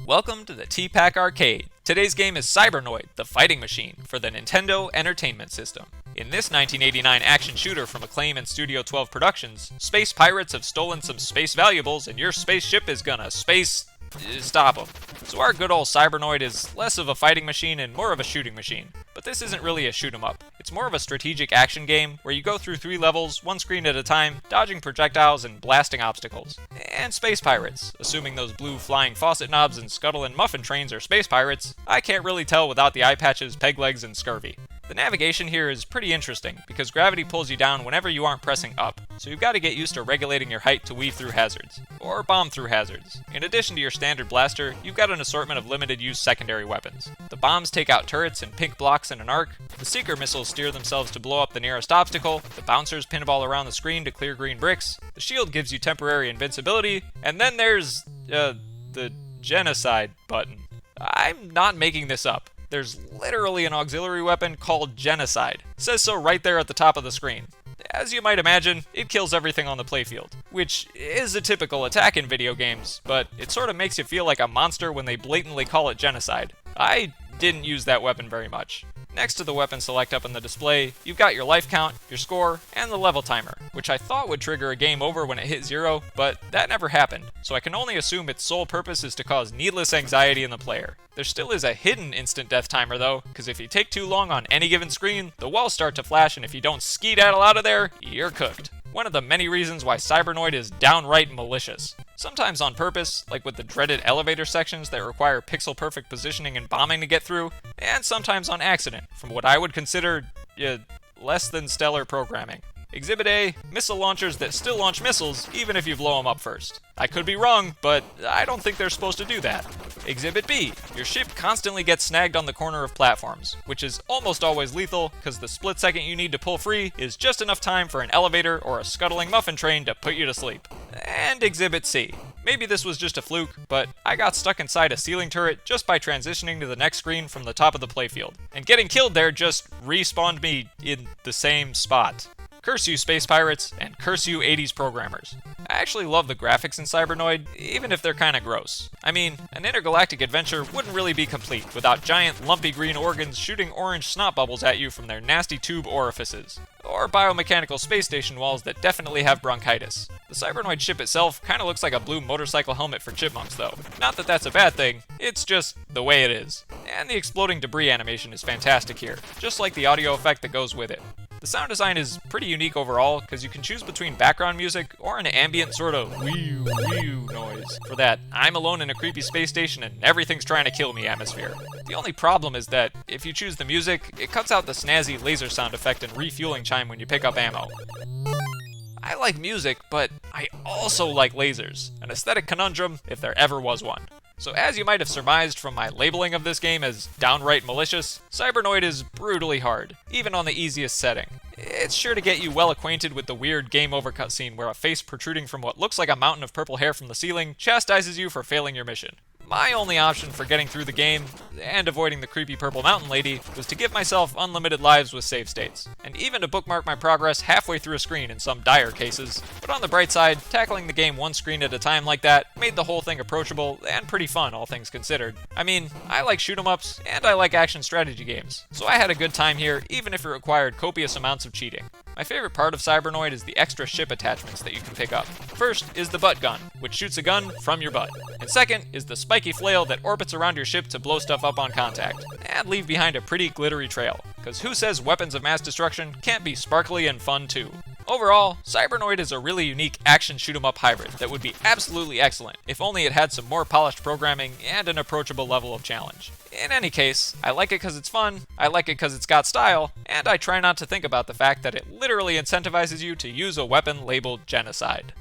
Welcome to the T-Pac Arcade. Today's game is Cybernoid, the fighting machine, for the Nintendo Entertainment System. In this 1989 action shooter from Acclaim and Studio 12 Productions, space pirates have stolen some space valuables and your spaceship is gonna stop them. So our good old Cybernoid is less of a fighting machine and more of a shooting machine. But this isn't really a shoot 'em up. It's more of a strategic action game where you go through 3 levels, one screen at a time, dodging projectiles and blasting obstacles. And space pirates. Assuming those blue flying faucet knobs and scuttle and muffin trains are space pirates, I can't really tell without the eye patches, peg legs, and scurvy. The navigation here is pretty interesting because gravity pulls you down whenever you aren't pressing up, so you've got to get used to regulating your height to weave through hazards, or bomb through hazards. In addition to your standard blaster, you've got an assortment of limited use secondary weapons. The bombs take out turrets and pink blocks in an arc, the seeker missiles steer themselves to blow up the nearest obstacle, the bouncers pinball around the screen to clear green bricks, the shield gives you temporary invincibility, and then there's, the genocide button. I'm not making this up. There's literally an auxiliary weapon called Genocide. It says so right there at the top of the screen. As you might imagine, it kills everything on the playfield, which is a typical attack in video games, but it sort of makes you feel like a monster when they blatantly call it Genocide. I didn't use that weapon very much. Next to the weapon select up in the display, you've got your life count, your score, and the level timer, which I thought would trigger a game over when it hit 0, but that never happened, so I can only assume its sole purpose is to cause needless anxiety in the player. There still is a hidden instant death timer though, because if you take too long on any given screen, the walls start to flash and if you don't skedaddle out of there, you're cooked. One of the many reasons why Cybernoid is downright malicious. Sometimes on purpose, like with the dreaded elevator sections that require pixel-perfect positioning and bombing to get through, and sometimes on accident, from what I would consider, less than stellar programming. Exhibit A, missile launchers that still launch missiles even if you blow them up first. I could be wrong, but I don't think they're supposed to do that. Exhibit B, your ship constantly gets snagged on the corner of platforms, which is almost always lethal because the split second you need to pull free is just enough time for an elevator or a scuttling muffin train to put you to sleep. And Exhibit C, maybe this was just a fluke, but I got stuck inside a ceiling turret just by transitioning to the next screen from the top of the playfield, and getting killed there just respawned me in the same spot. Curse you, space pirates, and curse you, 80s programmers. I actually love the graphics in Cybernoid, even if they're kinda gross. I mean, an intergalactic adventure wouldn't really be complete without giant lumpy green organs shooting orange snot bubbles at you from their nasty tube orifices. Or biomechanical space station walls that definitely have bronchitis. The Cybernoid ship itself kinda looks like a blue motorcycle helmet for chipmunks though. Not that that's a bad thing, it's just the way it is. And the exploding debris animation is fantastic here, just like the audio effect that goes with it. The sound design is pretty unique overall, because you can choose between background music or an ambient sort of wee noise for that I'm alone in a creepy space station and everything's trying to kill me atmosphere. The only problem is that if you choose the music, it cuts out the snazzy laser sound effect and refueling chime when you pick up ammo. I like music, but I also like lasers, an aesthetic conundrum if there ever was one. So as you might have surmised from my labeling of this game as downright malicious, Cybernoid is brutally hard, even on the easiest setting. It's sure to get you well acquainted with the weird game over cutscene where a face protruding from what looks like a mountain of purple hair from the ceiling chastises you for failing your mission. My only option for getting through the game, and avoiding the creepy purple mountain lady, was to give myself unlimited lives with save states, and even to bookmark my progress halfway through a screen in some dire cases. But on the bright side, tackling the game one screen at a time like that made the whole thing approachable and pretty fun, all things considered. I mean, I like shoot 'em ups, and I like action strategy games, so I had a good time here even if it required copious amounts of cheating. My favorite part of Cybernoid is the extra ship attachments that you can pick up. First is the butt gun, which shoots a gun from your butt. And second is the spiky flail that orbits around your ship to blow stuff up on contact, and leave behind a pretty glittery trail. Cause who says weapons of mass destruction can't be sparkly and fun too? Overall, Cybernoid is a really unique action shoot-'em-up hybrid that would be absolutely excellent if only it had some more polished programming and an approachable level of challenge. In any case, I like it because it's fun, I like it because it's got style, and I try not to think about the fact that it literally incentivizes you to use a weapon labeled Genocide.